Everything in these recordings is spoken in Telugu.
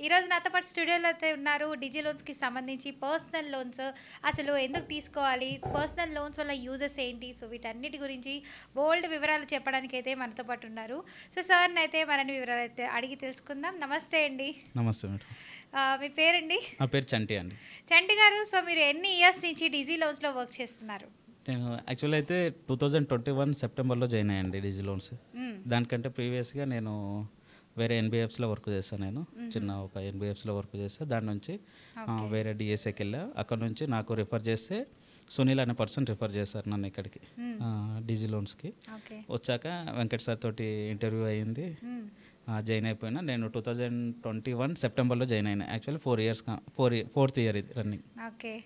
ఈరోజు నాతో పాటు స్టూడియోలో అయితే ఉన్నారు. డిజి లోన్స్‌కి సంబంధించి పర్సనల్ లోన్స్ అసలు ఎందుకు తీసుకోవాలి? పర్సనల్ లోన్స్ వల్ల యూజెస్ ఏంటి? సో, వీటన్నిటి గురించి బోలెడు వివరాలు చెప్పడానికైతే మనతో పాటు ఉన్నారు. సో, సార్‌నైతే మరిన్ని వివరాలైతే అడిగి తెలుసుకుందాం. నమస్తే అండి. నమస్తే మేడం. మీ పేరండి? నా పేరు చంటి అండి. చంటి గారు, సో మీరు ఎన్ని ఇయర్స్ నుంచి డిజి లోన్స్‌లో వర్క్ చేస్తున్నారు? నేను యాక్చువల్లీ అయితే 2021 సెప్టెంబర్లో జాయిన్ అయ్యండి డిజి లోన్స్. దానికంటే ప్రీవియస్గా నేను వేరే ఎన్బిఎఫ్స్లో వర్క్ చేస్తాను. నేను చిన్న ఒక ఎన్బిఎఫ్స్లో వర్క్ చేస్తాను. దాని నుంచి వేరే డిఎస్ఏకి వెళ్ళా. అక్కడ నుంచి నాకు రిఫర్ చేస్తే సునీల్ అనే పర్సన్ రిఫర్ చేశారు నన్ను ఇక్కడికి డిజి లోన్స్కి. వచ్చాక వెంకట్ సార్ తోటి ఇంటర్వ్యూ అయ్యింది, జాయిన్ అయిపోయినా. నేను 2021 సెప్టెంబర్లో జాయిన్ అయినా. యాక్చువల్లీ 4 ఇయర్స్, ఫోర్త్ ఇయర్ ఇది రన్నింగ్. ఓకే.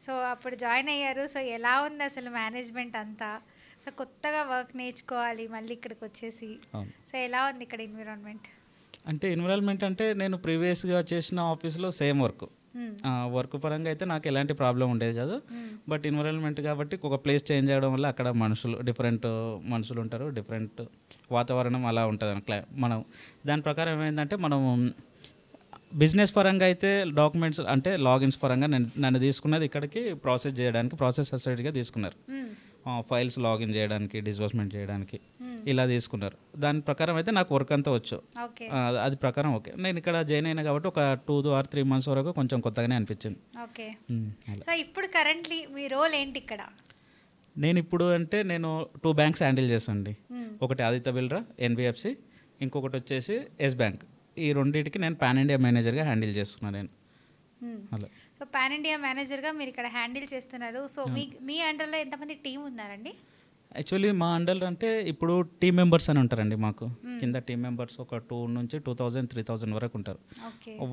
సో అప్పుడు జాయిన్ అయ్యారు. సో ఎలా ఉంది అసలు మేనేజ్మెంట్ అంతా? సో కొత్తగా వర్క్ నేర్చుకోవాలి మళ్ళీ ఇక్కడికి వచ్చేసి. సో ఎలా ఉంది ఇక్కడ ఎన్విరాన్మెంట్? అంటే ఎన్విరాన్మెంట్ అంటే నేను ప్రీవియస్గా చేసిన ఆఫీస్లో సేమ్ వర్క్ పరంగా అయితే నాకు ఎలాంటి ప్రాబ్లం ఉండేది కాదు. బట్ ఎన్విరాన్మెంట్ కాబట్టి ఒక ప్లేస్ చేంజ్ అవ్వడం వల్ల అక్కడ డిఫరెంట్ మనుషులు ఉంటారు, డిఫరెంట్ వాతావరణం అలా ఉంటుంది. మనం దాని ప్రకారం ఏమైందంటే మనం బిజినెస్ పరంగా అయితే డాక్యుమెంట్స్ అంటే లాగిన్స్ పరంగా నన్ను తీసుకున్నది ఇక్కడికి ప్రాసెస్ చేయడానికి, ప్రాసెస్ అసోసియేట్గా తీసుకున్నారు. ఫైల్స్ లాగిన్ చేయడానికి, డిస్బర్స్మెంట్ చేయడానికి ఇలా తీసుకున్నారు. దాని ప్రకారం అయితే నాకు వర్క్ అంతా వచ్చు. అది ప్రకారం ఓకే. నేను ఇక్కడ జాయిన్ అయినా కాబట్టి ఒక 2 or 3 months వరకు కొంచెం కొత్తగానే అనిపించింది. ఓకే. సో ఇప్పుడు కరెంట్లీ మీ రోల్ ఏంటి ఇక్కడ? నేను ఇప్పుడు అంటే నేను 2 బ్యాంక్స్ హ్యాండిల్ చేస్తానండి. ఒకటి ఆదిత్య బిర్లా ఎన్బిఎఫ్సి, ఇంకొకటి వచ్చేసి ఎస్ బ్యాంక్. ఈ రెండింటికి నేను పాన్ ఇండియా మేనేజర్గా హ్యాండిల్ చేస్తున్నాను నేను. అలా సో పాన్ ఇండియా మేనేజర్గా మీరు ఇక్కడ హ్యాండిల్ చేస్తున్నారు. సో మీ అండర్లో ఎంతమంది టీం ఉన్నారండి? యాక్చువల్లీ మా అండర్ అంటే ఇప్పుడు టీమ్ మెంబర్స్ అని ఉంటారండి. మాకు కింద టీమ్ మెంబర్స్ ఒక 2 నుంచి 2000, 3000 వరకు ఉంటారు.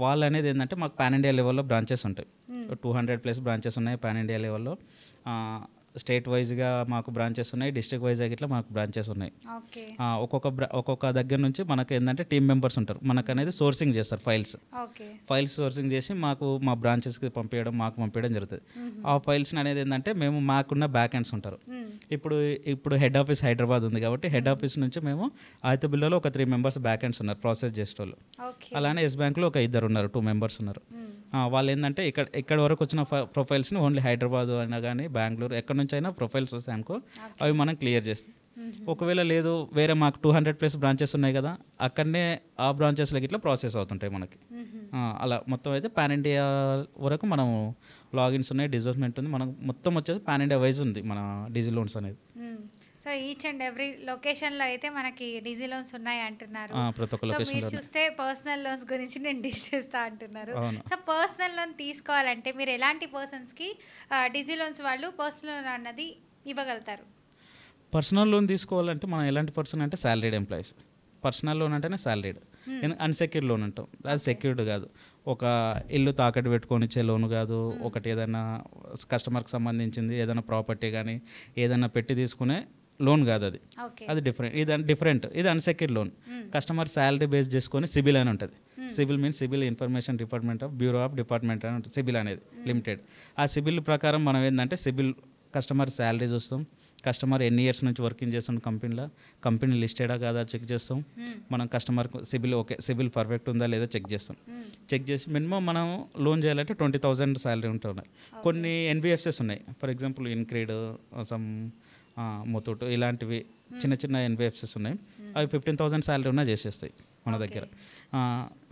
వాళ్ళు అనేది ఏంటంటే మాకు పాన్ ఇండియా లెవెల్లో బ్రాంచెస్ ఉంటాయి. 200+ బ్రాంచెస్ ఉన్నాయి పాన్ ఇండియా లెవెల్లో. స్టేట్ వైజ్గా మాకు బ్రాంచెస్ ఉన్నాయి, డిస్ట్రిక్ట్ వైజ్గా ఇట్లా మాకు బ్రాంచెస్ ఉన్నాయి. ఒక్కొక్క దగ్గర నుంచి మనకు ఏంటంటే టీమ్ మెంబర్స్ ఉంటారు. మనకు అనేది సోర్సింగ్ చేస్తారు ఫైల్స్ సోర్సింగ్ చేసి మాకు మా బ్రాంచెస్కి పంపించడం, మాకు పంపించడం జరుగుతుంది. ఆ ఫైల్స్ అనేది ఏంటంటే మేము మాకున్న బ్యాక్ ఎండ్స్ ఉంటారు. ఇప్పుడు హెడ్ ఆఫీస్ హైదరాబాద్ ఉంది కాబట్టి హెడ్ ఆఫీస్ నుంచి మేము ఆదిత్య బిర్లాలో ఒక 3 members బ్యాక్ ఎండ్స్ ఉన్నారు ప్రాసెస్ చేసేవాళ్ళు. అలానే ఎస్ బ్యాంక్లో ఒక 2 ఉన్నారు, 2 members ఉన్నారు. వాళ్ళు ఏంటంటే ఇక్కడ వరకు వచ్చిన ప్రొఫైల్స్ని ఓన్లీ హైదరాబాద్ అయినా కానీ బెంగళూరు ఎక్కడి నుంచి అయినా ప్రొఫైల్స్ వస్తాయనుకో అవి మనం క్లియర్ చేస్తాం. ఒకవేళ లేదు వేరే మాకు 200+ బ్రాంచెస్ ఉన్నాయి కదా, అక్కడనే ఆ బ్రాంచెస్లోకి ఇట్లా ప్రాసెస్ అవుతుంటాయి మనకి. అలా మొత్తం అయితే పాన్ ఇండియా వరకు మనం లాగిన్స్ ఉన్నాయి, డిస్బర్స్మెంట్ ఉంది. మనకు మొత్తం వచ్చేసి పాన్ ఇండియా వైజ్ ఉంది మన డిజి లోన్స్ అనేది. సో ఈచ్ అండ్ ఎవ్రీ లొకేషన్లో అయితే మనకి డిజి లోన్స్ ఉన్నాయి అంటున్నారు. ప్రతి ఒక్క లొకేషన్ మీరు చూస్తే పర్సనల్ లోన్స్ గురించి నేను డీల్ చేస్తా అంటున్నారు. సో పర్సనల్ లోన్ తీసుకోవాలంటే మీరు ఎలాంటి పర్సన్స్కి డిజి లోన్స్ వాళ్ళు పర్సనల్ లోన్ అన్నది ఇవ్వగలుగుతారు? పర్సనల్ లోన్ తీసుకోవాలంటే మనం ఎలాంటి పర్సన్ అంటే శాలరీడ్ ఎంప్లాయీస్. పర్సనల్ లోన్ అంటేనే శాలరీడ్. అన్సెక్యూర్డ్ లోన్ అంటాం, అది సెక్యూర్డ్ కాదు. ఒక ఇల్లు తాకట్టు పెట్టుకొని ఇచ్చే లోన్ కాదు. ఒకటి ఏదైనా కస్టమర్కి సంబంధించింది ఏదైనా ప్రాపర్టీ కానీ ఏదైనా పెట్టి తీసుకునే లోన్ కాదు. అది డిఫరెంట్. ఇది unsecured loan. Customer salary base చేసుకొని సిబిల్ అని ఉంటుంది. CIBIL means CIBIL information department of bureau of department అని ఉంటుంది సిబిల్ అనేది లిమిటెడ్. ఆ సిబిల్ ప్రకారం మనం ఏంటంటే సిబిల్ కస్టమర్ శాలరీ చూస్తాం, కస్టమర్ ఎన్ని ఇయర్స్ నుంచి వర్కింగ్ చేస్తాం కంపెనీ లిస్టెడా కాదా చెక్ చేస్తాం. మనం కస్టమర్ సిబిల్ పర్ఫెక్ట్ ఉందా లేదా చెక్ చేస్తాం. చెక్ చేసి మినిమం మనం లోన్ చేయాలంటే 20,000 శాలరీ ఉంటున్నాయి. కొన్ని ఎన్బిఎఫ్సిస్ ఉన్నాయి, ఫర్ ఎగ్జాంపుల్ ఇన్క్రీడ్, ముతూట్ ఇలాంటివి చిన్న ఎన్బిఎఫ్సిస్ ఉన్నాయి. అవి 15,000 శాలరీ ఉన్నా చేసేస్తాయి మన దగ్గర.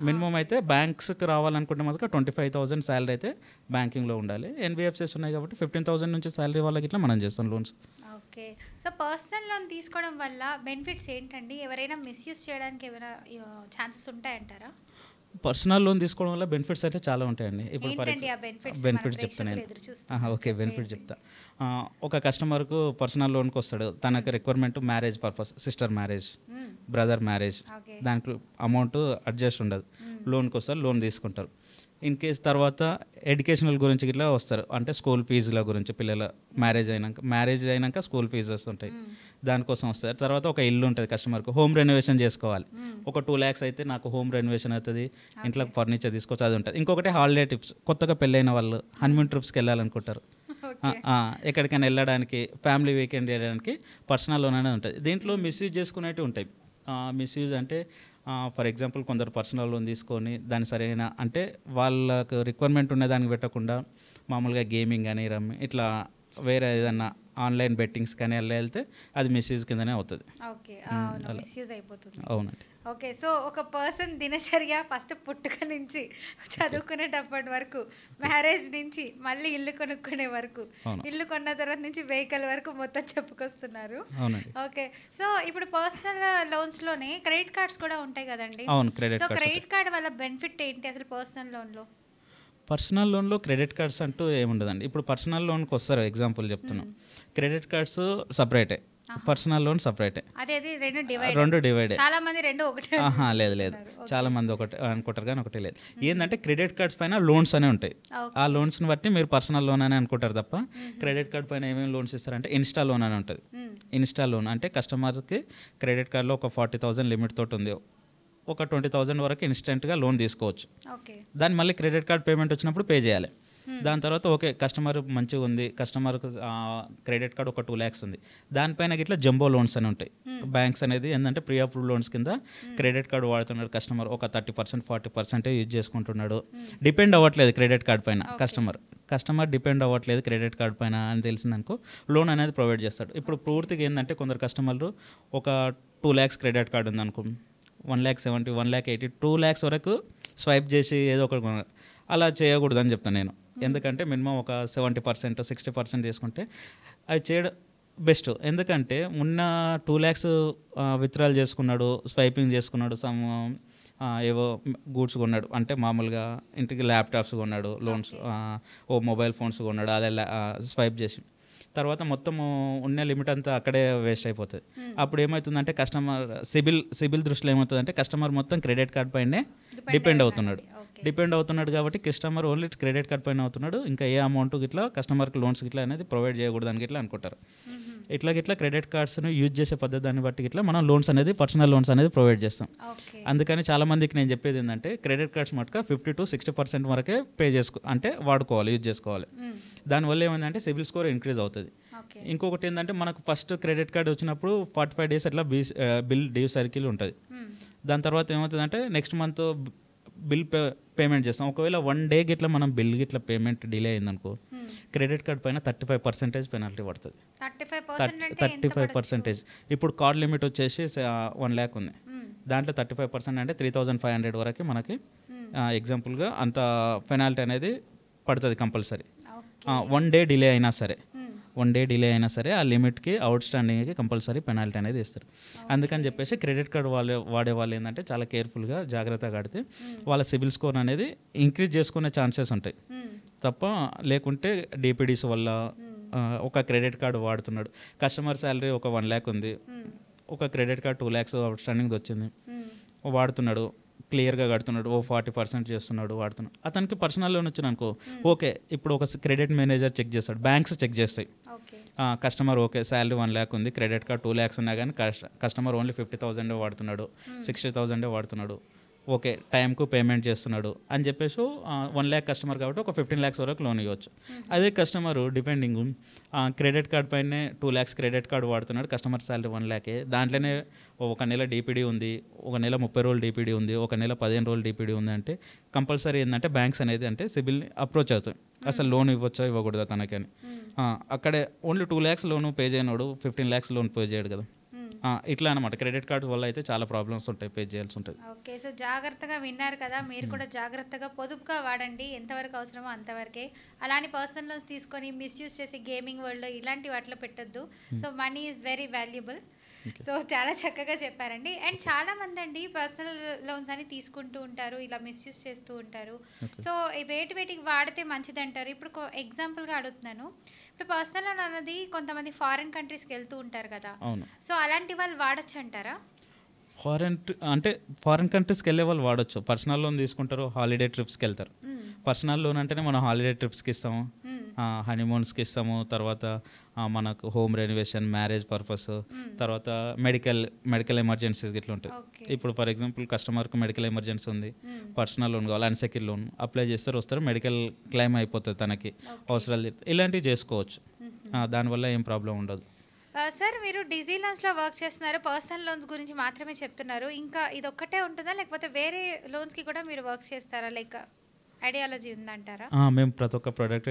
మినిమం అయితే బ్యాంక్స్కి రావాలనుకుంటే మాత్రం 25,000 శాలరీ అయితే బ్యాంకింగ్లో ఉండాలి. ఎన్బిఎఫ్సిస్ ఉన్నాయి కాబట్టి 15,000 నుంచి శాలరీ వాళ్ళకి ఇట్లా మనం చేస్తాం loans. Okay. So personal loan తీసుకోవడం వల్ల బెనిఫిట్స్ ఏంటండి? ఎవరైనా మిస్యూజ్ చేయడానికి ఏమైనా ఛాన్సెస్ ఉంటాయంటారా? పర్సనల్ లోన్ తీసుకోవడం వల్ల బెనిఫిట్స్ అయితే చాలా ఉంటాయండి. ఇప్పుడు బెనిఫిట్స్ చెప్తాను నేను. ఓకే, బెనిఫిట్ చెప్తా. ఒక కస్టమర్కు పర్సనల్ లోన్కి వస్తాడు, తనకు requirement marriage purpose, sister marriage, brother marriage, దానికి అమౌంట్ అడ్జస్ట్ ఉండదు. లోన్కి వస్తారు, లోన్ తీసుకుంటారు. ఇన్ కేస్ తర్వాత ఎడ్యుకేషనల్ గురించి ఇట్లా వస్తారు, అంటే స్కూల్ ఫీజుల గురించి, పిల్లల మ్యారేజ్ అయినాక స్కూల్ ఫీజెస్ ఉంటాయి, దానికోసం వస్తారు. తర్వాత ఒక ఇల్లు ఉంటుంది కస్టమర్కు, హోమ్ రెనోవేషన్ చేసుకోవాలి. ఒక 2 lakhs అయితే నాకు హోమ్ రెనోవేషన్ అవుతుంది, ఇంట్లో ఫర్నిచర్ తీసుకోవచ్చు, అది ఉంటుంది. ఇంకొకటి హాలిడే ట్రిప్స్, కొత్తగా పెళ్ళైన వాళ్ళు హనీమూన్ ట్రిప్స్కి వెళ్ళాలనుకుంటారు, ఎక్కడికైనా వెళ్ళడానికి, ఫ్యామిలీ వీకెండ్ వెళ్ళడానికి పర్సనల్ లోన్ అనేది ఉంటుంది. దీంట్లో మిస్యూజ్ చేసుకునేవి ఉంటాయి. మిస్యూజ్ అంటే ఫర్ ఎగ్జాంపుల్ కొందరు పర్సనల్ లోన్ తీసుకొని దాని సరైన అంటే వాళ్ళకు రిక్వైర్మెంట్ ఉన్న దానికి పెట్టకుండా మామూలుగా గేమింగ్ అని రమ్మి ఇట్లా వేరే ఏదన్నా ఆన్లైన్ బెట్టింగ్స్ కానీ అలా వెళ్తే అది మిస్యూజ్ కిందనే అవుతుంది. ఓకే, మిస్యూజ్ అయిపోతుంది. అవునండి. ఓకే, సో ఒక పర్సన్ దినచర్య ఫస్ట్ పుట్టుక నుంచి చదువుకునేటప్పటి వరకు, మ్యారేజ్ నుంచి మళ్ళీ ఇల్లు కొనుక్కునే వరకు, ఇల్లు కొన్న తర్వాత నుంచి వెహికల్ వరకు మొత్తం చెప్పుకొస్తున్నారు. ఓకే, సో ఇప్పుడు పర్సనల్ లోన్స్ లోనే క్రెడిట్ కార్డ్స్ కూడా ఉంటాయి కదండి. సో క్రెడిట్ కార్డ్ వల్ల బెనిఫిట్ ఏంటి అసలు పర్సనల్ లోన్లో? పర్సనల్ లోన్లో క్రెడిట్ కార్డ్స్ అంటూ ఏముండదండి. ఇప్పుడు పర్సనల్ లోన్కి వస్తారు, ఎగ్జాంపుల్ చెప్తున్నాం, క్రెడిట్ కార్డ్స్ సపరేటే, పర్సనల్ లోన్ సపరేటే, రెండు డివైడ్. లేదు చాలా మంది ఒకటి అనుకుంటారు కానీ ఒకటి లేదు. ఏంటంటే క్రెడిట్ కార్డ్స్ పైన లోన్స్ అనే ఉంటాయి. ఆ లోన్స్ని బట్టి మీరు పర్సనల్ లోన్ అని అనుకుంటారు తప్ప క్రెడిట్ కార్డ్ పైన ఏమేమి లోన్స్ ఇస్తారంటే ఇన్స్టా లోన్ అని ఉంటుంది. ఇన్స్టా లోన్ అంటే కస్టమర్కి క్రెడిట్ కార్డ్లో ఒక 40,000 లిమిట్ తోటి ఉంది, ఒక 20,000 వరకు ఇన్స్టెంట్గా లోన్ తీసుకోవచ్చు. దాన్ని మళ్ళీ క్రెడిట్ కార్డ్ పేమెంట్ వచ్చినప్పుడు పే చేయాలి. దాని తర్వాత ఓకే కస్టమర్ మంచిగా ఉంది, కస్టమర్కి క్రెడిట్ కార్డ్ ఒక 2 lakhs ఉంది, దానిపైన ఇట్లా జంబో లోన్స్ అని ఉంటాయి. బ్యాంక్స్ అనేది ఏంటంటే ప్రీ అప్రూవ్ లోన్స్ కింద క్రెడిట్ కార్డ్ వాడుతున్నాడు కస్టమర్, ఒక 30% 40% యూజ్ చేసుకుంటున్నాడు, డిపెండ్ అవ్వట్లేదు క్రెడిట్ కార్డ్ పైన కస్టమర్ డిపెండ్ అవ్వట్లేదు క్రెడిట్ కార్డ్ పైన అని తెలిసిందనుకో లోన్ అనేది ప్రొవైడ్ చేస్తాడు. ఇప్పుడు పూర్తిగా ఏంటంటే కొందరు కస్టమర్లు ఒక 2 lakhs క్రెడిట్ కార్డ్ ఉందనుకో, 1,70,000 1,80,000 2 lakhs వరకు స్వైప్ చేసి ఏదో ఒకటి కొనాలి. అలా చేయకూడదని చెప్తాను నేను. ఎందుకంటే మినిమం ఒక 70% 60% చేసుకుంటే అది చేయడం బెస్ట్. ఎందుకంటే ఉన్న 2 lakhs విత్డ్రాల్ చేసుకున్నాడు, స్వైపింగ్ చేసుకున్నాడు, ఏవో గూడ్స్ కొన్నాడు అంటే మామూలుగా ఇంటికి ల్యాప్టాప్స్ కొన్నాడు, లోన్స్ మొబైల్ ఫోన్స్ కొన్నాడు, అలా స్వైప్ చేసి తర్వాత మొత్తం ఉన్న లిమిట్ అంతా అక్కడే వేస్ట్ అయిపోతుంది. అప్పుడు ఏమవుతుందంటే కస్టమర్ సిబిల్ దృష్టిలో ఏమవుతుందంటే కస్టమర్ మొత్తం క్రెడిట్ కార్డ్ పైనే డిపెండ్ అవుతున్నాడు కాబట్టి కస్టమర్ ఓన్లీ క్రెడిట్ కార్డ్ పైన అవుతున్నాడు, ఇంకా ఏ అమౌంట్ ఇట్లా కస్టమర్కి లోన్స్ ఇట్లా అనేది ప్రొవైడ్ చేయకూడదని ఇట్లా అనుకుంటారు. ఇట్లా క్రెడిట్ కార్డ్స్ను యూజ్ చేసే పద్ధతిని బట్టి ఇట్లా మనం లోన్స్ అనేది పర్సనల్ లోన్స్ అనేది ప్రొవైడ్ చేస్తాం. అందుకని చాలా మందికి నేను చెప్పేది ఏంటంటే క్రెడిట్ కార్డ్స్ మటుక 50 to 60% వరకే పే అంటే వాడుకోవాలి, యూజ్ చేసుకోవాలి. దానివల్ల ఏమైందంటే సిబిల్ స్కోర్ ఇంక్రీజ్ అవుతుంది. ఇంకొకటి ఏంటంటే మనకు ఫస్ట్ క్రెడిట్ కార్డ్ వచ్చినప్పుడు 45 days అట్లా బిల్ డ్యూ సర్కిల్ ఉంటుంది. దాని తర్వాత ఏమవుతుందంటే నెక్స్ట్ మంత్ బిల్ పేమెంట్ చేస్తాం. ఒకవేళ 1 day గిట్లా మనం బిల్ గిట్లా పేమెంట్ డిలే అయిందనుకో క్రెడిట్ కార్డ్ పైన 35% పెనాల్టీ పడుతుంది. 35%. ఇప్పుడు కార్డ్ లిమిట్ వచ్చేసి 1 lakh ఉంది, దాంట్లో 35% అంటే 3,500 వరకు మనకి ఎగ్జాంపుల్గా అంత పెనాల్టీ అనేది పడుతుంది కంపల్సరీ. 1 day డిలే అయినా సరే ఆ లిమిట్కి అవుట్ స్టాండింగ్కి కంపల్సరీ పెనాల్టీ అనేది ఇస్తారు. అందుకని చెప్పేసి క్రెడిట్ కార్డ్ వాడే వాళ్ళు ఏంటంటే చాలా కేర్ఫుల్గా జాగ్రత్తగా కడితే వాళ్ళ సిబిల్ స్కోర్ అనేది ఇంక్రీజ్ చేసుకునే ఛాన్సెస్ ఉంటాయి తప్ప లేకుంటే డిపిడిస్ వల్ల ఒక క్రెడిట్ కార్డు వాడుతున్నాడు, కస్టమర్ శాలరీ ఒక 1 lakh ఉంది, ఒక credit card 2 lakhs out standing వచ్చింది, వాడుతున్నాడు, క్లియర్గా కడుతున్నాడు, 40% చేస్తున్నాడు, వాడుతున్నాడు, అతనికి పర్సనల్ లోన్ వచ్చింది అనుకో ఓకే ఇప్పుడు ఒక క్రెడిట్ మేనేజర్ చెక్ చేస్తాడు, బ్యాంక్స్ చెక్ చేస్తాయి కస్టమర్ ఓకే శాలరీ 1 lakh ఉంది, క్రెడిట్ కార్డ్ 2 lakhs ఉన్నా కానీ కస్టమర్ ఓన్లీ 50,000 వాడుతున్నాడు, 60,000 వాడుతున్నాడు, ఓకే టైంకు పేమెంట్ చేస్తున్నాడు అని చెప్పేసి 1 lakh కస్టమర్ కాబట్టి ఒక 15 lakhs వరకు లోన్ ఇవ్వచ్చు. అదే కస్టమర్ డిపెండింగ్ క్రెడిట్ కార్డ్ పైనే 2 lakhs క్రెడిట్ కార్డు వాడుతున్నాడు, కస్టమర్ శాలరీ 1 lakh, దాంట్లోనే ఒక నెల డిపిడి ఉంది, ఒక నెల 30 రోజులు డిపిడి ఉంది, ఒక నెల 15 రోజులు డిపిడి ఉంది అంటే కంపల్సరీ ఏంటంటే బ్యాంక్స్ అనేది అంటే సిబిల్ని అప్రోచ్ అవుతాయి, అసలు లోన్ ఇవ్వచ్చా ఇవ్వకూడదా తనకని. అక్కడే ఓన్లీ 2 lakhs లోన్ పే చేయనోడు 15 lakhs లోన్ పే చేయడు కదా. ఇట్లా అనమాట క్రెడిట్ కార్డ్ వల్ల అయితే చాలా ప్రాబ్లమ్స్ ఉంటాయి, పే చేయాల్సి ఉంటుంది. ఓకే, సో జాగ్రత్తగా విన్నారు కదా, మీరు కూడా జాగ్రత్తగా పొదుపుగా వాడండి, ఎంతవరకు అవసరమో అంతవరకే. అలానే పర్సనల్ లోన్స్ తీసుకొని మిస్యూజ్ చేసి గేమింగ్ వరల్డ్ ఇలాంటి వాటిలో పెట్టొద్దు. So money is very valuable. So చాలా చక్కగా చెప్పారండి. అండ్ చాలా మంది అండి పర్సనల్ లోన్స్ అని తీసుకుంటూ ఉంటారు, ఇలా మిస్యూజ్ చేస్తూ ఉంటారు. సో వేటికి వాడితే మంచిది అంటారు? ఇప్పుడు ఎగ్జాంపుల్గా అడుగుతున్నాను, ఇప్పుడు పర్సనల్ లోన్ అనేది కొంతమంది ఫారిన్ కంట్రీస్కి వెళ్తూ ఉంటారు కదా, సో అలాంటి వాళ్ళు వాడచ్చు అంటారా? ఫారిన్ కంట్రీస్కి వెళ్ళే వాళ్ళు వాడచ్చు. పర్సనల్ లోన్ తీసుకుంటారు, హాలిడే ట్రిప్స్కి వెళ్తారు. పర్సనల్ లోన్ అంటేనే మనం హాలిడే ట్రిప్స్కి ఇస్తాము, హనీమూన్స్కి ఇస్తాము, తర్వాత మనకు హోమ్ రెనోవేషన్, మ్యారేజ్ పర్పస్, తర్వాత మెడికల్ ఎమర్జెన్సీస్ ఇట్లా ఉంటాయి. ఇప్పుడు ఫర్ ఎగ్జాంపుల్ కస్టమర్కి మెడికల్ ఎమర్జెన్సీ ఉంది, పర్సనల్ లోన్ కావాలి, అన్సెక్యూర్డ్ లోన్ అప్లై వస్తారు, మెడికల్ క్లెయిమ్ అయిపోతుంది తనకి అవసరాలు, ఇలాంటివి చేసుకోవచ్చు, దానివల్ల ఏం ప్రాబ్లం ఉండదు. సార్ మీరు డిజీ లోన్స్లో వర్క్ చేస్తున్నారు, పర్సనల్ లోన్స్ గురించి మాత్రమే చెప్తున్నారు. ఇంకా ఇదొక్కటే ఉంటుందా లేకపోతే వేరే లోన్స్కి కూడా మీరు వర్క్ చేస్తారా? లైక్ ఐడియాలజీ ఉందంటారా? మేము ప్రతి ఒక్క ప్రోడక్ట్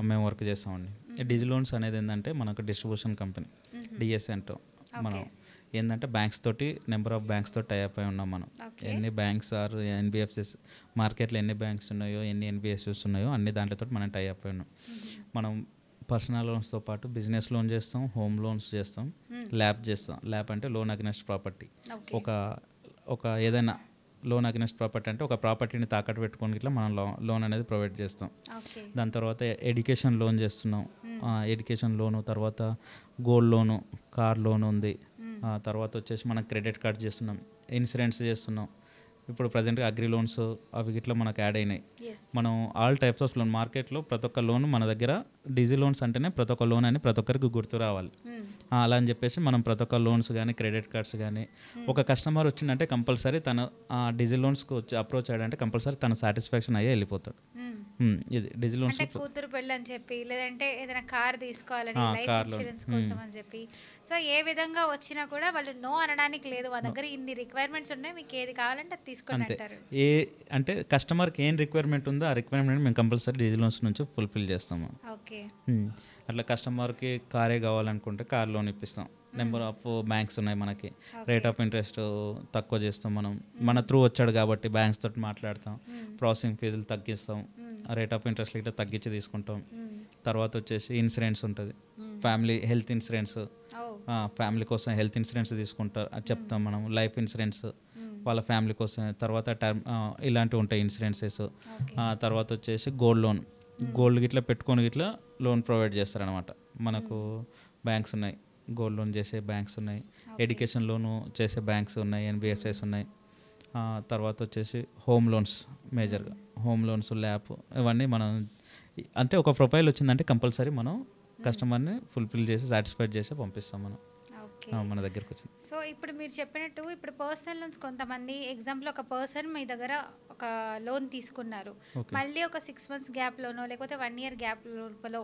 మేము వర్క్ చేస్తామండి. డిజి లోన్స్ అనేది ఏంటంటే మనకు డిస్ట్రిబ్యూషన్ కంపెనీ డిఎస్సి అంటాం. మనం ఏంటంటే బ్యాంక్స్ తోటి నెంబర్ ఆఫ్ బ్యాంక్స్ తోటి టైప్ అయి ఉన్నాం మనం. ఎన్ని బ్యాంక్స్ ఆర్ ఎన్బిఎఫ్సిస్ మార్కెట్లో ఎన్ని బ్యాంక్స్ ఉన్నాయో, ఎన్ని ఎన్బిఎఫ్సిస్ ఉన్నాయో అన్ని దాంట్లతో మనం టైప్ అయి ఉన్నాం. మనం పర్సనల్ లోన్స్తో పాటు బిజినెస్ లోన్ చేస్తాం, హోమ్ లోన్స్ చేస్తాం, ల్యాబ్ చేస్తాం. ల్యాబ్ అంటే లోన్ అగెన్స్ట్ ప్రాపర్టీ. ఒక ఏదైనా లోన్ అగెన్స్ట్ ప్రాపర్టీ అంటే ఒక ప్రాపర్టీని తాకట్టు పెట్టుకొని ఇట్లా మనం లోన్ అనేది ప్రొవైడ్ చేస్తాం. దాని తర్వాత ఎడ్యుకేషన్ లోన్ చేస్తున్నాం. ఎడ్యుకేషన్ లోను తర్వాత గోల్డ్ లోను, కార్ లోన్ ఉంది. తర్వాత వచ్చేసి మనం క్రెడిట్ కార్డ్ చేస్తున్నాం, ఇన్సూరెన్స్ చేస్తున్నాం. ఇప్పుడు ప్రజెంట్గా అగ్రి లోన్స్ అవి ఇట్లా మనకు యాడ్ అయినాయి. మనం ఆల్ టైప్స్ ఆఫ్ లోన్ మార్కెట్లో ప్రతి ఒక్క లోన్ మన దగ్గర డిజి లోన్స్ అంటేనే ప్రతి ఒక్క లోన్ అని ప్రతి ఒక్కరికి గుర్తు రావాలి. అలా అని చెప్పేసి మనం ప్రతి ఒక్క లోన్స్ కానీ క్రెడిట్ కార్డ్స్ కానీ ఒక కస్టమర్ వచ్చిందంటే కంపల్సరీ తన డిజి లోన్స్కి వచ్చి అప్రోచ్ అయ్యాడంటే కంపల్సరీ తన సాటిస్ఫాక్షన్ అయ్యే వెళ్ళిపోతాడు. ఇది డిజి లోన్స్ కూతురు పెళ్ళి అని చెప్పి లేదంటే ఏదైనా కార్ తీసుకోవాలని లైఫ్ ఇన్సూరెన్స్ కోసం అని చెప్పి సో ఏ విధంగా వచ్చినా కూడా వాళ్ళు నో అనడానికి లేదు. మా దగ్గర ఇన్ని రిక్వైర్మెంట్స్ ఉన్నాయి, మీకు ఏది కావాలంటే అది తీసుకోండి అంటారు. అంటే కస్టమర్కి ఏం రిక్వైర్మెంట్ ఉందో ఆ రిక్వైర్మెంట్ మేము కంపల్సరీ డిజి లోన్స్ నుంచి ఫుల్ఫిల్ చేస్తాము. అట్లా కస్టమర్కి కారే కావాలనుకుంటే కార్ లోన్ ఇప్పిస్తాం. నెంబర్ ఆఫ్ బ్యాంక్స్ ఉన్నాయి మనకి. రేట్ ఆఫ్ ఇంట్రెస్ట్ తక్కువ చేస్తాం. మన త్రూ వచ్చాడు కాబట్టి బ్యాంక్స్ తోటి మాట్లాడతాం, ప్రాసెసింగ్ ఫీజులు తగ్గిస్తాం, రేట్ ఆఫ్ ఇంట్రెస్ట్ ఇట్లా తగ్గించి తీసుకుంటాం. తర్వాత వచ్చేసి ఇన్సూరెన్స్ ఉంటుంది, ఫ్యామిలీ హెల్త్ ఇన్సూరెన్స్, ఫ్యామిలీ కోసం హెల్త్ ఇన్సూరెన్స్ తీసుకుంటారు అది చెప్తాం మనం. లైఫ్ ఇన్సూరెన్స్ వాళ్ళ ఫ్యామిలీ కోసం. తర్వాత టర్మ్ ఇలాంటివి ఉంటాయి ఇన్సూరెన్సెస్. తర్వాత వచ్చేసి గోల్డ్ లోన్, గోల్డ్ గిట్లా పెట్టుకొని గిట్లా లోన్ ప్రొవైడ్ చేస్తారనమాట. మనకు బ్యాంక్స్ ఉన్నాయి, గోల్డ్ లోన్ చేసే బ్యాంక్స్ ఉన్నాయి, ఎడ్యుకేషన్ లోను చేసే బ్యాంక్స్ ఉన్నాయి, ఎన్బిఎఫ్సిస్ ఉన్నాయి. తర్వాత వచ్చేసి హోమ్ లోన్స్, మేజర్గా హోమ్ లోన్స్, ల్యాప్ ఇవన్నీ మనం అంటే ఒక ప్రొఫైల్ వచ్చిందంటే కంపల్సరీ మనం కస్టమర్ని ఫుల్ఫిల్ చేసి సాటిస్ఫైడ్ చేసి పంపిస్తాం మనం మన దగ్గరకు వచ్చింది. సో ఇప్పుడు మీరు చెప్పినట్టు ఇప్పుడు పర్సనల్ లోన్స్ కొంతమంది ఎగ్జాంపుల్ ఒక పర్సన్ మీ దగ్గర ఒక లోన్ తీసుకున్నారు, మళ్ళీ ఒక 6 months గ్యాప్లోనో లేకపోతే 1 year గ్యాప్ లోపల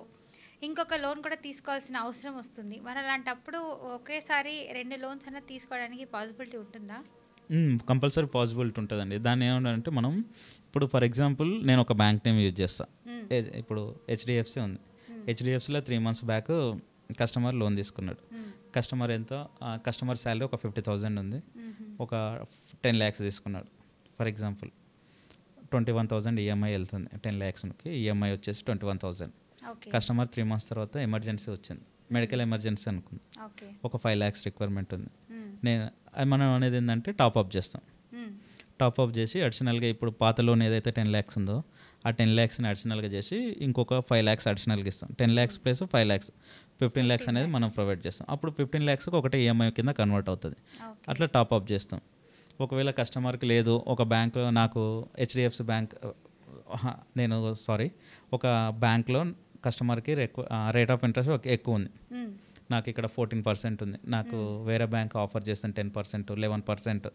ఇంకొక లోన్ కూడా తీసుకోవాల్సిన అవసరం వస్తుంది. మరి అలాంటప్పుడు ఒకేసారి 2 లోన్స్ అన్నది తీసుకోవడానికి పాసిబిలిటీ ఉంటుందా? కంపల్సరీ పాసిబిలిటీ ఉంటుందండి. దాన్ని ఏమంటే మనం ఇప్పుడు ఫర్ ఎగ్జాంపుల్ నేను ఒక బ్యాంక్ నేమ్ యూజ్ చేస్తాను. ఇప్పుడు హెచ్డిఎఫ్సి ఉంది. హెచ్డిఎఫ్సిలో 3 months బ్యాక్ కస్టమర్ లోన్ తీసుకున్నాడు. కస్టమర్ ఎంతో కస్టమర్ శాలరీ ఒక 50,000 ఉంది, ఒక 10 lakhs తీసుకున్నాడు. ఫర్ ఎగ్జాంపుల్ 21,000 ఈఎంఐ వెళ్తుంది. 10 lakhsకి ఈఎంఐ వచ్చేసి 21,000. కస్టమర్ 3 months తర్వాత ఎమర్జెన్సీ వచ్చింది, మెడికల్ ఎమర్జెన్సీ అనుకుంది, ఒక 5 lakhs రిక్వైర్మెంట్ ఉంది. మనం అనేది ఏంటంటే టాప్అప్ చేస్తాం. టాప్అప్ చేసి అడిషనల్గా ఇప్పుడు పాత లోన్ ఏదైతే 10 lakhs ఉందో ఆ 10 lakhsని అడిషనల్గా చేసి ఇంకొక 5 lakhs అడిషనల్గా ఇస్తాం. 10 lakhs ప్లస్ 5 lakhs 15 lakhs అనేది మనం ప్రొవైడ్ చేస్తాం. అప్పుడు 15 lakhsకి ఒకటే ఈఎంఐ కింద కన్వర్ట్ అవుతుంది. అట్లా టాప్అప్ చేస్తాం. ఒకవేళ కస్టమర్కి లేదు, ఒక బ్యాంక్లో నాకు హెచ్డిఎఫ్సి బ్యాంక్ ఒక బ్యాంక్లో కస్టమర్కి రేట్ ఆఫ్ ఇంట్రెస్ట్ ఎక్కువ ఉంది, నాకు ఇక్కడ 14% ఉంది, నాకు వేరే బ్యాంక్ ఆఫర్ చేస్తాను 10%, 11%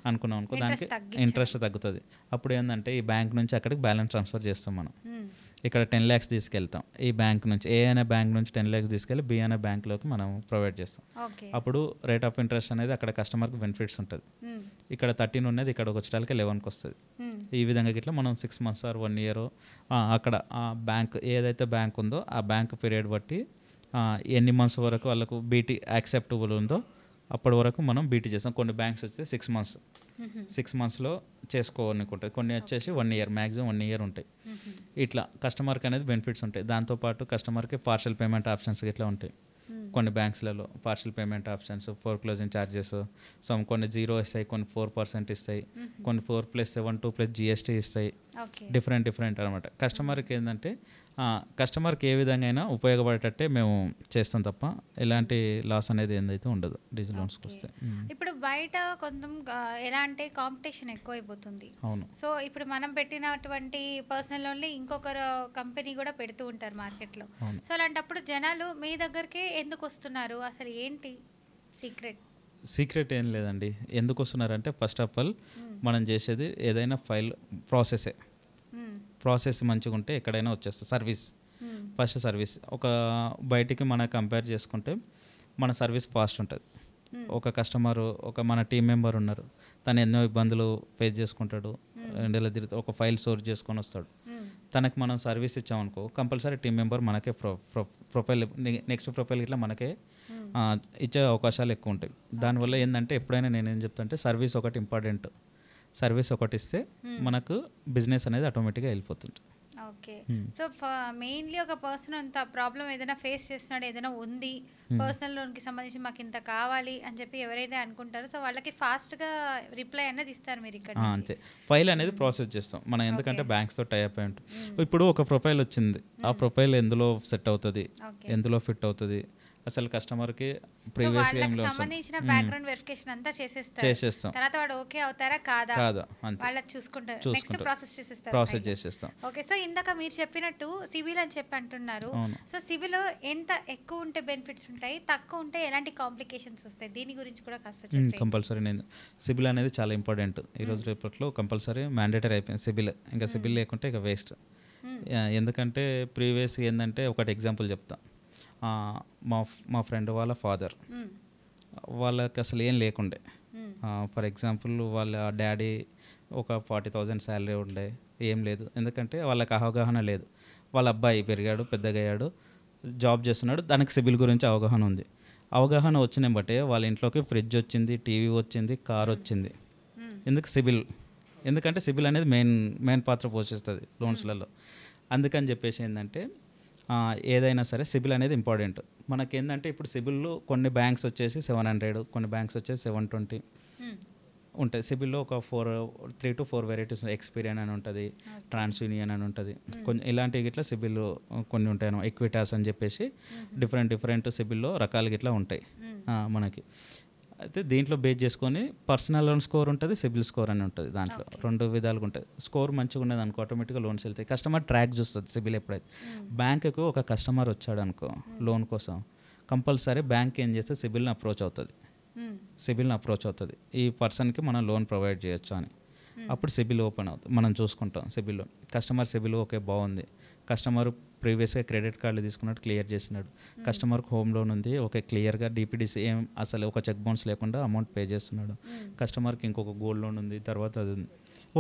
అనుకున్నాం అనుకో, దానికి ఇంట్రెస్ట్ తగ్గుతుంది. అప్పుడు ఏంటంటే ఈ బ్యాంక్ నుంచి అక్కడికి బ్యాలెన్స్ ట్రాన్స్ఫర్ చేస్తాం మనం. ఇక్కడ 10 lakhs తీసుకెళ్తాం ఈ బ్యాంక్ నుంచి, ఏ అనే బ్యాంక్ నుంచి 10 lakhs తీసుకెళ్ళి బి అనే బ్యాంక్లోకి మనం ప్రొవైడ్ చేస్తాం. అప్పుడు రేట్ ఆఫ్ ఇంట్రెస్ట్ అనేది అక్కడ కస్టమర్కి బెనిఫిట్స్ ఉంటుంది. ఇక్కడ 13 ఉన్నది ఇక్కడికి వచ్చేటానికి 11కి వస్తుంది. ఈ విధంగా ఇట్లా మనం 6 months ఆర్ 1 year అక్కడ ఆ బ్యాంక్ ఏదైతే బ్యాంక్ ఉందో ఆ బ్యాంక్ పీరియడ్ బట్టి ఎన్ని months వరకు వాళ్ళకు బీటీ యాక్సెప్టబుల్ ఉందో అప్పటి వరకు మనం బీటీ చేస్తాం. కొన్ని బ్యాంక్స్ వచ్చి 6 monthsలో చేసుకోవాలనుకుంటాయి, కొన్ని వచ్చేసి 1 year, మ్యాక్సిమం 1 year ఉంటాయి. ఇట్లా కస్టమర్కి అనేది బెనిఫిట్స్ ఉంటాయి. దాంతోపాటు కస్టమర్కి పార్షల్ పేమెంట్ ఆప్షన్స్ ఇట్లా ఉంటాయి. కొన్ని బ్యాంక్స్లలో పార్షల్ పేమెంట్ ఆప్షన్స్, ఫోర్క్లోజింగ్ ఛార్జెస్, కొన్ని 0 ఇస్తాయి, కొన్ని 4% ఇస్తాయి, కొన్ని 4+7 2+ GST ఇస్తాయి. డిఫరెంట్ అనమాట. కస్టమర్కి ఏంటంటే కస్టమర్కి ఏ విధంగా అయినా ఉపయోగపడేటట్టే మేము చేస్తాం తప్ప ఎలాంటి లాస్ అనేది ఏదైతే ఉండదు డిజి లోన్స్కి వస్తే. ఇప్పుడు బయట కొంచెం ఎలా అంటే కాంపిటీషన్ ఎక్కువైపోతుంది. అవును. సో ఇప్పుడు మనం పెట్టినటువంటి పర్సనల్ లోన్లీ ఇంకొకరు కంపెనీ కూడా పెడుతూ ఉంటారు మార్కెట్లో. సో అలాంటప్పుడు జనాలు మీ దగ్గరికి ఎందుకు వస్తున్నారు, అసలు ఏంటి సీక్రెట్? ఏం లేదండి. ఎందుకు వస్తున్నారంటే ఫస్ట్ ఆఫ్ ఆల్ మనం చేసేది ఏదైనా ఫైల్ ప్రాసెస్ మంచిగా ఉంటే ఎక్కడైనా వచ్చేస్తుంది. సర్వీస్ ఒక బయటికి మనం కంపేర్ చేసుకుంటే మన సర్వీస్ ఫాస్ట్ ఉంటుంది. ఒక కస్టమరు మన టీం మెంబర్ ఉన్నారు, తను ఎన్నో ఇబ్బందులు ఫేస్ చేసుకుంటాడు, ఎండలో తిరుగుతూ ఒక ఫైల్ సోర్స్ చేసుకొని వస్తాడు. తనకు మనం సర్వీస్ ఇచ్చామనుకో కంపల్సరీ టీం మెంబర్ మనకే ప్రొఫైల్ నెక్స్ట్ ప్రొఫైల్ ఇట్లా మనకే ఇచ్చే అవకాశాలు ఎక్కువ ఉంటాయి. దానివల్ల ఏంటంటే ఎప్పుడైనా నేను ఏం చెప్తాను అంటే సర్వీస్ ఒకటి ఇంపార్టెంట్. సర్వీస్ ఒకటి ఇస్తే మనకు బిజినెస్ అనేది ఆటోమేటిక్గా వెళ్ళిపోతుంది. ఓకే. సో మెయిన్లీ ఒక పర్సన్ అంత ప్రాబ్లం ఏదైనా ఫేస్ చేస్తున్నాడు, ఏదైనా ఉంది పర్సనల్ లోన్కి సంబంధించి మాకు ఇంత కావాలి అని చెప్పి ఎవరైతే అనుకుంటారో సో వాళ్ళకి ఫాస్ట్గా రిప్లై అనేది ఇస్తారు మీరు ఇక్కడ. అంతే, ఫైల్ అనేది ప్రాసెస్ చేస్తాం మనం, ఎందుకంటే బ్యాంక్స్తో టైప్ అయి ఉంటుంది. ఇప్పుడు ఒక ప్రొఫైల్ వచ్చింది, ఆ ప్రొఫైల్ ఎందులో సెట్ అవుతుంది, ఎందులో ఫిట్ అవుతుంది, అసలు కస్టమర్కి ప్రీవియస్ సంబంధించిన బ్యాక్గ్రౌండ్ వెరిఫికేషన్ అంతా చేసేస్తాం. తర్వాత వాడు ఓకే అవుతారా కాదా వాళ్ళ చూసుకుంటారు, నెక్స్ట్ ప్రాసెస్ చేసేస్తాం. ఓకే. సో ఇందాక మీరు చెప్పినట్టు సివిల్ అని చెప్పి అంటున్నారు. సో సివిల్ ఎంత ఎక్కువ ఉంటే బెనిఫిట్స్ ఉంటాయి, తక్కువ ఉంటే ఎలాంటి కాంప్లికేషన్స్ వస్తాయి, దీని గురించి కూడా కాస్త కంపల్సరీ. నేను సివిల్ అనేది చాలా ఇంపార్టెంట్ ఈ రోజు రేపట్లో, కంపల్సరీ మ్యాండేటరీ అయిపోయింది సివిల్. ఇంకా సివిల్ లేకుంటే ఇక వేస్ట్. ఎందుకంటే ప్రీవియస్ ఏంటంటే ఒకటి ఎగ్జాంపుల్ చెప్తా. మా ఫ్రెండ్ వాళ్ళ ఫాదర్ వాళ్ళకి అసలు ఏం లేకుండే. ఫర్ ఎగ్జాంపుల్ వాళ్ళ డాడీ ఒక 40,000 శాలరీ ఉండే, ఏం లేదు. ఎందుకంటే వాళ్ళకి అవగాహన లేదు. వాళ్ళ అబ్బాయి పెరిగాడు, పెద్దగా అయ్యాడు, జాబ్ చేస్తున్నాడు, దానికి సివిల్ గురించి అవగాహన ఉంది. అవగాహన వచ్చిన బట్టే వాళ్ళ ఇంట్లోకి ఫ్రిడ్జ్ వచ్చింది, టీవీ వచ్చింది, కార్ వచ్చింది. ఎందుకు సివిల్? ఎందుకంటే సివిల్ అనేది మెయిన్ పాత్ర పోషిస్తుంది లోన్స్లలో. అందుకని చెప్పేసి ఏంటంటే ఏదైనా సరే సిబిల్ అనేది ఇంపార్టెంట్. మనకేంటంటే ఇప్పుడు సిబిల్లో కొన్ని బ్యాంక్స్ వచ్చేసి 700, కొన్ని బ్యాంక్స్ వచ్చేసి 720 ఉంటాయి. సిబిల్లో ఒక 3 to 4 వెరైటీస్. ఎక్స్పీరియన్ అని ఉంటుంది, ట్రాన్స్ యూనియన్ అని ఉంటుంది, కొన్ని ఇలాంటి ఇట్లా సిబిల్ కొన్ని ఉంటాయి. ఈక్విటాస్ అని చెప్పేసి డిఫరెంట్ సిబిల్లో రకాలు ఇట్లా ఉంటాయి మనకి. అయితే దీంట్లో బేస్ చేసుకొని పర్సనల్ లోన్ స్కోర్ ఉంటుంది, సిబిల్ స్కోర్ అని ఉంటుంది. దాంట్లో 2 విధాలుగా ఉంటుంది. స్కోర్ మంచిగా ఉన్నది అనుకో ఆటోమేటిక్గా లోన్స్ వెళ్తాయి. కస్టమర్ ట్రాక్ చూస్తుంది సిబిల్. ఎప్పుడైతే బ్యాంకుకు ఒక కస్టమర్ వచ్చాడు అనుకో లోన్ కోసం, కంపల్సరీ బ్యాంక్ ఏం చేస్తే సిబిల్ని అప్రోచ్ అవుతుంది. ఈ పర్సన్కి మనం లోన్ ప్రొవైడ్ చేయొచ్చు అని. అప్పుడు సిబిల్ ఓపెన్ అవుతుంది, మనం చూసుకుంటాం సిబిల్లో. కస్టమర్ సిబిల్ ఓకే బాగుంది, కస్టమర్ ప్రీవియస్గా క్రెడిట్ కార్డులు తీసుకున్నట్టు క్లియర్ చేసినాడు, కస్టమర్కి హోమ్ లోన్ ఉంది, ఓకే క్లియర్గా డిపిడిసి ఏం అసలు ఒక చెక్ బౌన్స్ లేకుండా అమౌంట్ పే చేస్తున్నాడు, కస్టమర్కి ఇంకొక గోల్డ్ లోన్ ఉంది, తర్వాత అది ఉంది,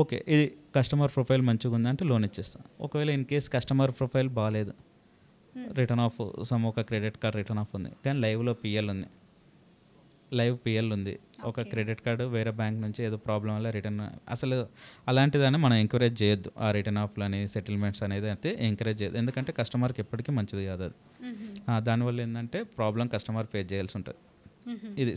ఓకే ఇది కస్టమర్ ప్రొఫైల్ మంచిగా ఉంది అంటే లోన్ ఇచ్చేస్తాం. ఒకవేళ ఇన్ కేస్ కస్టమర్ ప్రొఫైల్ బాగాలేదు, రిటర్న్ ఆఫ్ ఒక క్రెడిట్ కార్డ్ రిటర్న్ ఆఫ్ ఉంది, కానీ లైవ్ పిఎల్ ఉంది, ఒక క్రెడిట్ కార్డు వేరే బ్యాంక్ నుంచి ఏదో ప్రాబ్లం వల్ల రిటర్న్, అసలు అలాంటిదాన్ని మనం ఎంకరేజ్ చేయొద్దు. ఆ రిటర్న్ ఆఫ్లని సెటిల్మెంట్స్ అనేది అయితే ఎంకరేజ్ చేయదు, ఎందుకంటే కస్టమర్కి ఎప్పటికీ మంచిది కాదు అది. దానివల్ల ఏంటంటే ప్రాబ్లం కస్టమర్ ఫేస్ చేయాల్సి ఉంటుంది. ఇది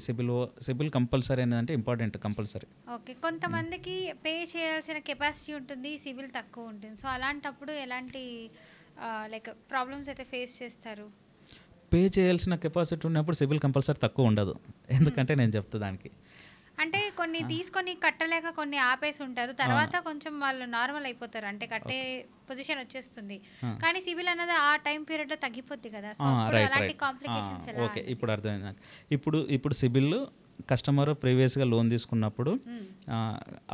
సిబిల్ కంపల్సరీ అనేది ఇంపార్టెంట్, కంపల్సరీ. ఓకే. కొంతమందికి పే చేయాల్సిన కెపాసిటీ ఉంటుంది, సిబిల్ తక్కువ ఉంటుంది. సో అలాంటప్పుడు ఎలాంటి లైక్ ప్రాబ్లమ్స్ అయితే ఫేస్ చేస్తారు? పే చేయాల్సిన కెపాసిటీ ఉన్నప్పుడు సిబిల్ కంపల్సరీ తక్కువ ఉండదు. ఎందుకంటే నేను చెప్తా దానికి, అంటే కొన్ని తీసుకొని కట్టలేక కొన్ని ఆపేసి ఉంటారు, తర్వాత కొంచెం వాళ్ళు నార్మల్ అయిపోతారు, అంటే కట్టే పొజిషన్ వచ్చేస్తుంది, కానీ సిబిల్ అనేది ఆ టైం పీరియడ్లో తగ్గిపోద్ది కదా. సో అలాంటి కాంప్లికేషన్స్ ఎలా? ఓకే, ఇప్పుడు అర్థమైంది నాకు. ఇప్పుడు సిబిల్ కస్టమర్ ప్రీవియస్గా లోన్ తీసుకున్నప్పుడు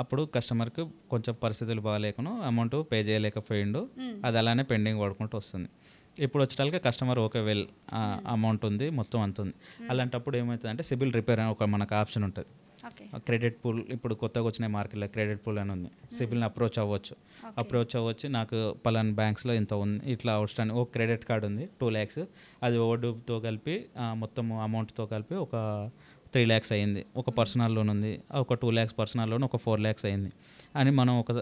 అప్పుడు కస్టమర్కి కొంచెం పరిస్థితులు బాగాలేకను అమౌంట్ పే చేయలేకపోయిండు, అది అలానే పెండింగ్ పడుకుంటూ వస్తుంది. ఇప్పుడు వచ్చేటానికి కస్టమర్ ఓకే వెల్ అమౌంట్ ఉంది, మొత్తం అంత ఉంది. అలాంటప్పుడు ఏమవుతుంది అంటే సిబిల్ రిపేర్ అని ఒక మనకు ఆప్షన్ ఉంటుంది. క్రెడిట్ పూల్ ఇప్పుడు కొత్తగా వచ్చిన మార్కెట్లో క్రెడిట్ పూల్ అని ఉంది. సిబిల్ని అప్రోచ్ అవ్వచ్చు. నాకు పలానా బ్యాంక్స్లో ఇంత ఉంది, ఇట్లా అవుట్స్టాండింగ్ ఒక క్రెడిట్ కార్డ్ ఉంది 2 lakhs, అది ఓవర్డ్యూతో కలిపి మొత్తం అమౌంట్తో కలిపి ఒక 3 lakhs అయ్యింది. ఒక పర్సనల్ లోన్ ఉంది, ఒక 2 lakhs పర్సనల్ లోన్, ఒక 4 lakhs అయ్యింది అని మనం ఒక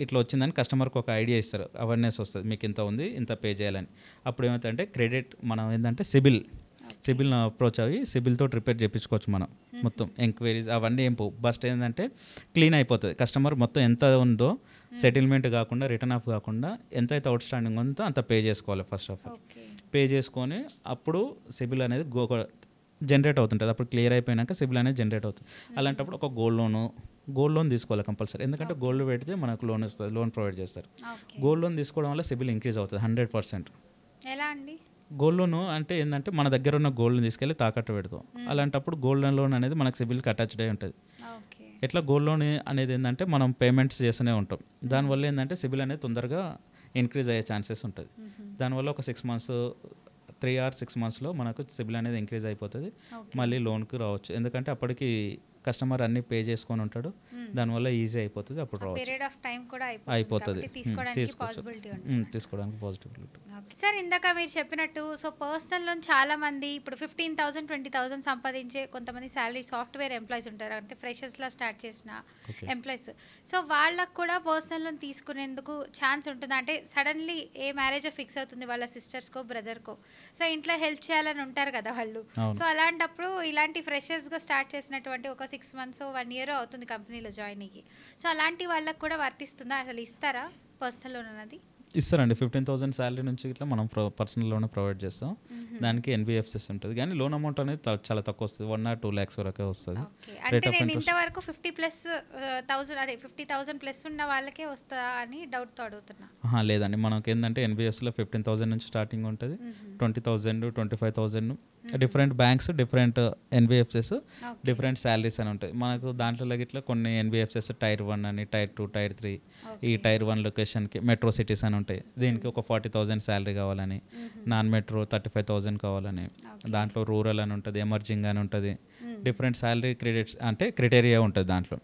ఇట్లా వచ్చిందని కస్టమర్కి ఒక ఐడియా ఇస్తారు, అవేర్నెస్ వస్తుంది, మీకు ఇంత ఉంది ఇంత పే చేయాలని. అప్పుడు ఏమవుతుందంటే క్రెడిట్ మనం ఏంటంటే సిబిల్ని అప్రోచ్ అయ్యి సిబిల్తో రిపేర్ చేయించుకోవచ్చు మనం. మొత్తం ఎంక్వైరీస్ అవన్నీ ఏం పోవు, బస్ట్ ఏంటంటే క్లీన్ అయిపోతుంది. కస్టమర్ మొత్తం ఎంత ఉందో సెటిల్మెంట్ కాకుండా రిటర్న్ ఆఫ్ కాకుండా ఎంత అయితే అవుట్ స్టాండింగ్ ఉందో అంత పే చేసుకోవాలి. ఫస్ట్ ఆఫ్ ఆల్ పే చేసుకొని అప్పుడు సిబిల్ అనేది జనరేట్ అవుతుంటుంది. అప్పుడు క్లియర్ అయిపోయినాక సిబిల్ అనేది జనరేట్ అవుతుంది. అలాంటప్పుడు ఒక గోల్డ్ లోన్ తీసుకోవాలి కంపల్సరీ, ఎందుకంటే గోల్డ్ పెడితే మనకు లోన్ ఇస్తుంది, లోన్ ప్రొవైడ్ చేస్తారు. గోల్డ్ లోన్ తీసుకోవడం వల్ల సిబిల్ ఇంక్రీజ్ అవుతుంది 100%. ఎలా అండి? గోల్డ్ లోన్ అంటే ఏంటంటే మన దగ్గర ఉన్న గోల్డ్ని తీసుకెళ్ళి తాకట్టు పెడతాం. అలాంటప్పుడు గోల్డ్ లోన్ అనేది మనకు సిబిల్కి అటాచ్డ్ అయి ఉంటుంది. ఎట్లా గోల్డ్ లోన్ అనేది ఏంటంటే మనం పేమెంట్స్ చేస్తూనే ఉంటాం, దానివల్ల ఏంటంటే సిబిల్ అనేది తొందరగా ఇంక్రీజ్ అయ్యే ఛాన్సెస్ ఉంటుంది. దానివల్ల ఒక 6 months 3 or 6 మంత్స్లో మనకు సిబిల్ అనేది ఇంక్రీజ్ అయిపోతుంది, మళ్ళీ లోన్కి రావచ్చు. ఎందుకంటే అప్పటికి కస్టమర్ అన్ని పే చేసుకొని ఉంటాడు, దానివల్ల ఈజీ అయిపోతుంది, అప్పుడు రావచ్చు. పీరియడ్ ఆఫ్ టైం కూడా అయిపోతుంది, తీసుకోవడానికి పాసిబిలిటీ ఉంటుంది. తీసుకోవడానికి పాసిబిలిటీ. సార్ ఇందాక మీరు చెప్పినట్టు సో పర్సనల్ లోన్ చాలా మంది ఇప్పుడు 15,000 20,000 సంపాదించే కొంతమంది శాలరీ సాఫ్ట్వేర్ ఎంప్లాయీస్ ఉంటారు, అంటే ఫ్రెషర్స్లా స్టార్ట్ చేసిన ఎంప్లాయీస్. సో వాళ్ళకు కూడా పర్సనల్ లోన్ తీసుకునేందుకు ఛాన్స్ ఉంటుంది, అంటే సడన్లీ ఏ మ్యారేజ్ ఫిక్స్ అవుతుంది వాళ్ళ సిస్టర్స్కో బ్రదర్కో, సో ఇంట్లో హెల్ప్ చేయాలని ఉంటారు కదా వాళ్ళు. సో అలాంటప్పుడు ఇలాంటి ఫ్రెషర్స్గా స్టార్ట్ చేసినటువంటి ఒక 6 months 1 year అవుతుంది కంపెనీలో జాయిన్ అయ్యి, సో అలాంటి వాళ్ళకి కూడా వర్తిస్తుందా, అసలు ఇస్తారా పర్సనల్ లోన్ అనేది? ఇస్తారండి. 15,000 శాలరీ నుంచి ఇట్లా మనం పర్సనల్ లోన్ ప్రొవైడ్ చేస్తాం. దానికి ఎన్బిఎఫ్సిస్ ఉంటుంది, కానీ లోన్ అమౌంట్ అనేది చాలా తక్కువ వస్తుంది, 1 or 2 lakhs వరకే వస్తుంది. అంటే నేను ఇంతవరకు 50,000 అదే 50,000 ప్లస్ ఉన్న వాళ్ళకే వస్తుందా అని డౌట్తో అడుగుతున్నా. లేదండి, మనకి ఏంటంటే ఎన్బిఎఫ్సిలో 15,000 నుంచి స్టార్టింగ్ ఉంటుంది, 20,000 25,000 different banks different NBFCs different salaries అని ఉంటాయి. మనకు దాంట్లో ఇట్లా కొన్ని ఎన్బిఎఫ్సిస్ టైర్ 1 అని, టైర్ 2, టైర్ 3, ఈ టైర్ 1 లొకేషన్కి మెట్రో సిటీస్ అని ఉంటాయి, దీనికి ఒక 40,000 శాలరీ కావాలని, నాన్ మెట్రో 35,000 కావాలని, దాంట్లో రూరల్ అని ఉంటుంది, ఎమర్జింగ్ అని ఉంటుంది, డిఫరెంట్ శాలరీ క్రెడిట్స్ అంటే క్రైటీరియా ఉంటుంది దాంట్లో.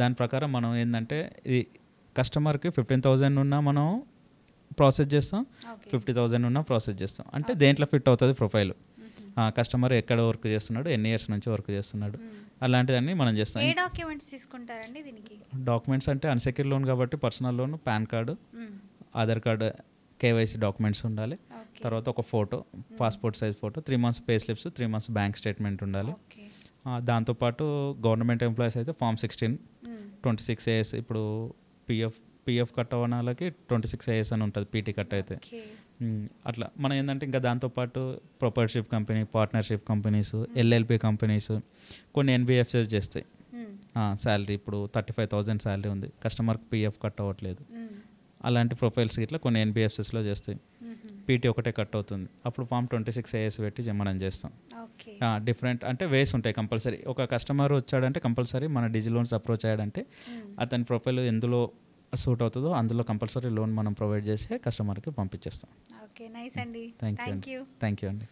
దాని ప్రకారం మనం ఏంటంటే ఈ కస్టమర్కి 15,000 ఉన్నా మనం ప్రాసెస్ చేస్తాం, 50,000 ఉన్నా ప్రాసెస్ చేస్తాం, అంటే దేంట్లో ఫిట్ అవుతుంది ప్రొఫైల్, కస్టమర్ ఎక్కడ వర్క్ చేస్తున్నాడు, ఎన్ని ఇయర్స్ నుంచి వర్క్ చేస్తున్నాడు, అలాంటివన్నీ మనం చేస్తాం. ఏ డాక్యుమెంట్స్ తీసుకుంటారండి దీనికి? డాక్యుమెంట్స్ అంటే అన్సెక్యూర్ లోన్ కాబట్టి personal loan, pan card, Aadhaar card, KYC documents ఉండాలి, తర్వాత ఒక photo, passport size photo, 3 months pay slips, 3 months bank statement ఉండాలి. దాంతోపాటు గవర్నమెంట్ ఎంప్లాయీస్ అయితే ఫామ్ 16, 26 AS, ఇప్పుడు పిఎఫ్ కట్ అవ్వని వాళ్ళకి 26 AS అని ఉంటుంది, పీటీ కట్ అయితే. అట్లా మనం ఏంటంటే ఇంకా దాంతోపాటు proprietorship company, partnership companies, LLP companies, కొన్ని ఎన్బిఎఫ్సిస్ చేస్తాయి. శాలరీ ఇప్పుడు 35,000 శాలరీ ఉంది, కస్టమర్కి పిఎఫ్ కట్ అవ్వట్లేదు, అలాంటి ప్రొఫైల్స్ ఇట్లా కొన్ని ఎన్బిఎఫ్సిస్లో చేస్తాయి, పీటీ ఒకటే కట్ అవుతుంది, అప్పుడు ఫామ్ 26 AS పెట్టి మనం చేస్తాం. డిఫరెంట్ అంటే వేస్ ఉంటాయి. కంపల్సరీ ఒక కస్టమర్ వచ్చాడంటే కంపల్సరీ మన డిజి లోన్స్ అప్రోచ్ అయ్యాడంటే అతని ప్రొఫైల్ ఎందులో సూట్ అవుతుందో అందులో కంపల్సరీ లోన్ మనం ప్రొవైడ్ చేసి కస్టమర్కి పంపించేస్తాం. ఓకే, నైస్ అండి. థ్యాంక్ యూ అండి.